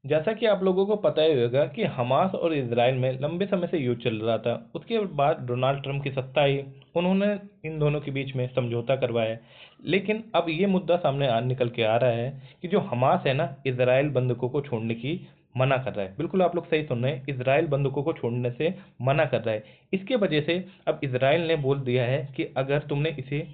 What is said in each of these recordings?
जैसा कि आप लोगों को पता ही होगा कि हमास और इसराइल में लंबे समय से युद्ध चल रहा था। उसके बाद डोनाल्ड ट्रंप की सत्ता आई, उन्होंने इन दोनों के बीच में समझौता करवाया। लेकिन अब ये मुद्दा सामने निकल के आ रहा है कि जो हमास है ना, इसराइल बंधकों को छोड़ने की मना कर रहा है। बिल्कुल आप लोग सही सुन रहे हैं, इसराइल बंधकों को छोड़ने से मना कर रहा है। इसके वजह से अब इसराइल ने बोल दिया है कि अगर तुमने इसे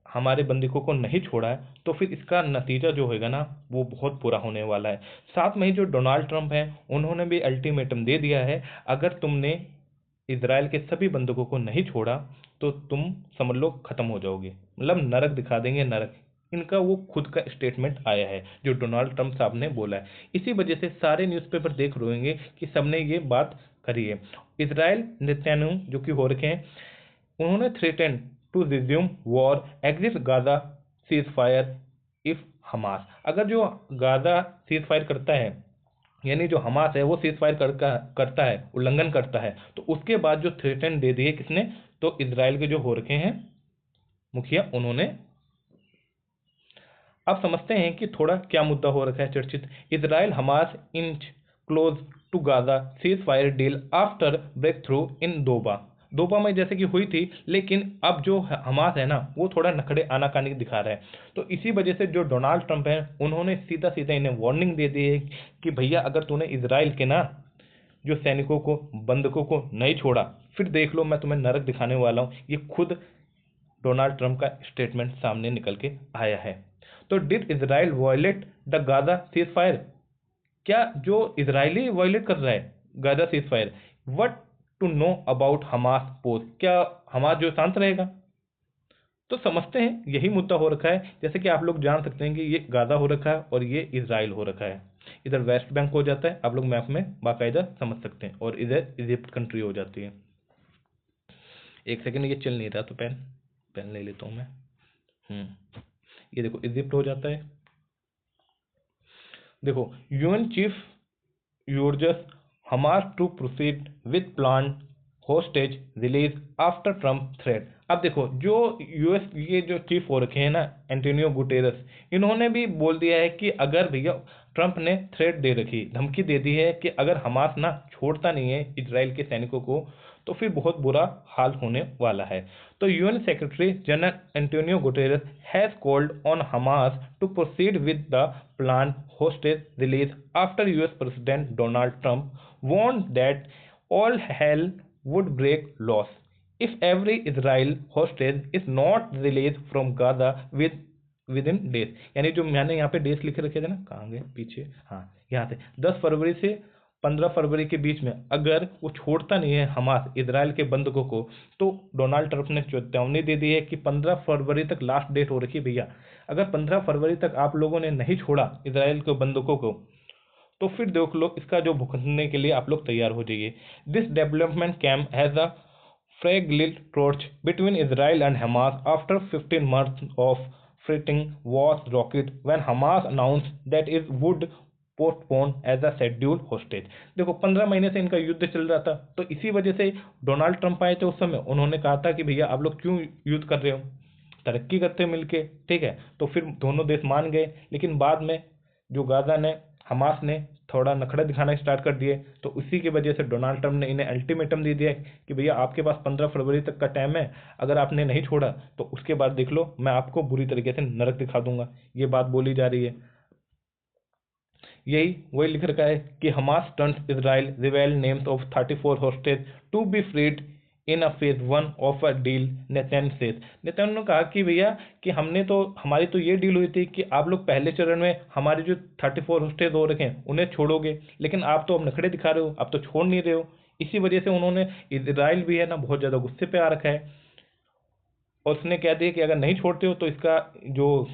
हमारे बंदिकों को नहीं छोड़ा है तो फिर इसका नतीजा जो होगा ना, वो बहुत बुरा होने वाला है। साथ में ही जो डोनाल्ड ट्रंप हैं, उन्होंने भी अल्टीमेटम दे दिया है, अगर तुमने इसराइल के सभी बंदूकों को नहीं छोड़ा तो तुम समझ लो खत्म हो जाओगे, मतलब नरक दिखा देंगे, नरक। इनका वो खुद का स्टेटमेंट आया है जो डोनाल्ड ट्रंप साहब ने बोला है। इसी वजह से सारे न्यूज़पेपर देख रहे होंगे कि सबने ये बात करी है। इसराइल नेतन्याहू जो कि हो रखे हैं, उन्होंने threaten to resume war exit Gaza ceasefire if Hamas. अगर जो गाजा सीज फायर करता है, यानी जो हमास है वो सीज फायर करता है, उल्लंघन करता है, तो उसके बाद जो थ्रेटन दे दी है किसने, तो इसराइल के जो हो रखे हैं मुखिया, उन्होंने। अब समझते हैं कि थोड़ा क्या मुद्दा हो रखा है चर्चित। Israel Hamas inch close to Gaza ceasefire deal after breakthrough in Doha. Doha में जैसे कि हुई थी, लेकिन अब जो हमास है ना, वो थोड़ा नखड़े आनाकानी दिखा रहा है। तो इसी वजह से जो डोनाल्ड ट्रंप है, उन्होंने सीधा सीधा इन्हें वार्निंग दे दी है कि भैया अगर तूने इसराइल के ना जो सैनिकों को, बंधकों को नहीं छोड़ा, फिर देख लो मैं तुम्हें नरक दिखाने वाला हूँ। ये खुद डोनाल्ड ट्रंप का स्टेटमेंट सामने निकल के आया है। तो did Israel violate the Gaza ceasefire? क्या जो इसराइली वायलेट कर रहा है Gaza ceasefire? What to know about Hamas pose? क्या हमास जो शांत रहेगा? तो समझते हैं यही मुद्दा हो रखा है। जैसे कि आप लोग जान सकते हैं कि ये गाजा हो रखा है और ये इसराइल हो रखा है। इधर वेस्ट बैंक हो जाता है, आप लोग मैप में बाकायदा समझ सकते हैं, और इधर इजिप्ट कंट्री हो जाती है। एक सेकंड, ये चल नहीं रहा तो पेन पेन ले लेता हूँ मैं। ये देखो इजिप्ट हो जाता है। देखो UN chief urges Hamas to proceed with planned hostage release after Trump threat। अब देखो जो यूएस ये जो चीफ हो रखे हैं ना, एंटोनियो गुटेरस, इन्होंने भी बोल दिया है कि अगर भैया ट्रंप ने थ्रेट दे रखी, धमकी दे दी है कि अगर हमास ना छोड़ता नहीं है इजराइल के सैनिकों को तो फिर बहुत बुरा हाल होने वाला है। तो UN secretary general Antonio Guterres has called on Hamas to proceed with the plan hostage release after US President Donald Trump warned that all hell would break loose if every Israel hostage is not released from Gaza within days। यानी जो मैंने यहाँ पे days लिखे रखे थे ना, कहाँ गए पीछे, हाँ यहाँ से 10 फरवरी से 15 फरवरी के बीच में अगर वो छोड़ता नहीं है हमास इजराइल के बंधकों को, तो डोनाल्ड ट्रंप ने चेतावनी दे दी है कि 15 फरवरी तक लास्ट डेट हो रखी है भैया। अगर 15 फरवरी तक आप लोगों ने नहीं छोड़ा इजराइल के बंधकों को, तो फिर देख लो इसका जो भुगतने के लिए आप लोग तैयार हो जाइए। This development came has a fragile torch between Israel and Hamas after 15 months of fighting was rocked when Hamas announced that it would postpone as a schedule hostage. देखो 15 महीने से इनका युद्ध चल रहा था, तो इसी वजह से डोनाल्ड ट्रंप आए थे उस समय, उन्होंने कहा था कि भैया आप लोग क्यों युद्ध कर रहे हो, तरक्की करते हो मिलके, ठीक है। तो फिर दोनों देश मान गए, लेकिन बाद में जो गाजा ने, हमास ने थोड़ा नखड़ा दिखाना स्टार्ट कर दिए, तो उसी की वजह से डोनाल्ड ट्रंप ने इन्हें अल्टीमेटम दे दिया कि भैया आपके पास 15 फरवरी तक का टाइम है, अगर आपने नहीं छोड़ा तो उसके बाद देख लो मैं आपको बुरी तरीके से नरक दिखा दूंगा। ये बात बोली जा रही है। यही वही लिख रखा है कि Hamas turns Israel reveal names of 34 hostage to be freed in a phase 1 of a deal. Netanyahu says, Netanyahu ने कहा कि भैया कि हमारी तो ये डील हुई थी कि आप लोग पहले चरण में हमारे जो 34 होस्टेज हो रखे हैं उन्हें छोड़ोगे, लेकिन आप तो अब नखड़े दिखा रहे हो, आप तो छोड़ नहीं रहे हो। इसी वजह से उन्होंने, इसराइल भी है ना बहुत ज्यादा गुस्से पे आ रखा है, और उसने कह दिया कि अगर नहीं छोड़ते हो तो इसका जो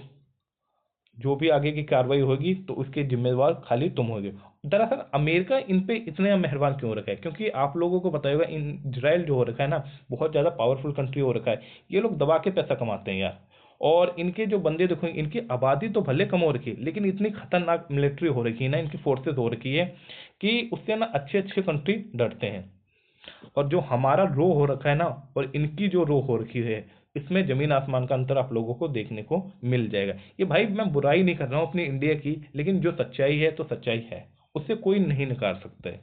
जो भी आगे की कार्रवाई होगी तो उसके जिम्मेवार खाली तुम होगे। दरअसल अमेरिका इन पे इतने मेहरबान क्यों हो रखा है, क्योंकि आप लोगों को पता होगा इन इजराइल जो हो रखा है ना, बहुत ज़्यादा पावरफुल कंट्री हो रखा है। ये लोग दबा के पैसा कमाते हैं यार, और इनके जो बंदे देखो, इनकी आबादी तो भले कम हो रखी है, लेकिन इतनी खतरनाक मिलिट्री हो रखी है ना, इनकी फोर्सेज हो रखी है कि उससे ना अच्छे अच्छे कंट्री डरते हैं। और जो हमारा रो हो रखा है ना, और इनकी जो रो हो रखी है, इसमें जमीन आसमान का अंतर आप लोगों को देखने को मिल जाएगा। ये भाई मैं बुराई नहीं कर रहा हूँ अपनी इंडिया की, लेकिन जो सच्चाई है तो सच्चाई है। उससे कोई नहीं नकार सकता है।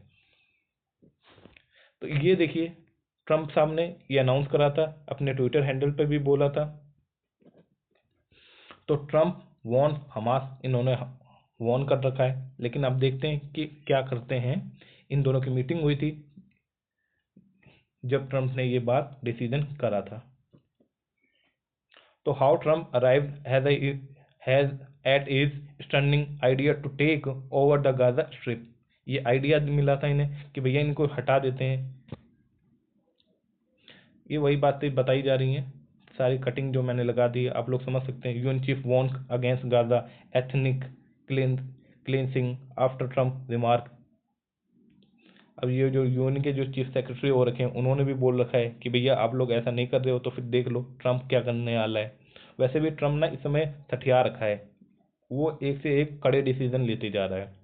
तो ये देखिए, ट्रम्प साहब ने ये अनाउंस करा था, अपने ट्विटर हैंडल पे भी बोला था। तो ट्रम्प वॉन हमास, इन्होंने वॉन कर रखा है, लेकिन अब देखते हैं कि क्या करते हैं। इन दोनों की मीटिंग हुई थी जब ट्रम्प ने ये बात डिसीजन करा था। तो how Trump arrive has at is stunning idea to take over the Gaza strip. ये आइडिया मिला था इन्हें कि भैया इनको हटा देते हैं। ये वही बातें बताई जा रही हैं, सारी कटिंग जो मैंने लगा दी आप लोग समझ सकते हैं। UN chief warn against Gaza ethnic cleansing after Trump remark. अब ये जो यूएन के जो चीफ सेक्रेटरी हो रखे हैं, उन्होंने भी बोल रखा है कि भैया आप लोग ऐसा नहीं कर रहे हो तो फिर देख लो ट्रम्प क्या करने वाला है। वैसे भी ट्रम्प ना इस समय सठिया रखा है, वो एक से एक कड़े डिसीजन लेते जा रहा है।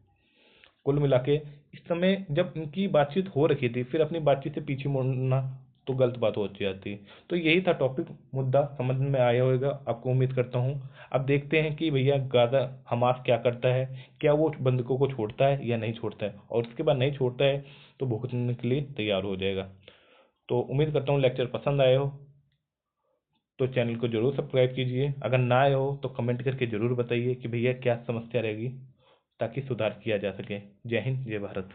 कुल मिला के इस समय जब इनकी बातचीत हो रखी थी, फिर अपनी बातचीत से पीछे मुड़ना तो गलत बात हो जाती। तो यही था टॉपिक, मुद्दा समझ में आया होगा आपको, उम्मीद करता हूँ। अब देखते हैं कि भैया गाजा हमास क्या करता है, क्या वो बंधकों को छोड़ता है या नहीं छोड़ता है, और उसके बाद नहीं छोड़ता है तो भुगतने के लिए तैयार हो जाएगा। तो उम्मीद करता हूँ लेक्चर पसंद आए हो, तो चैनल को जरूर सब्सक्राइब कीजिए। अगर ना आए हो तो कमेंट करके जरूर बताइए कि भैया क्या समस्या रहेगी, ताकि सुधार किया जा सके। जय हिंद, जय भारत।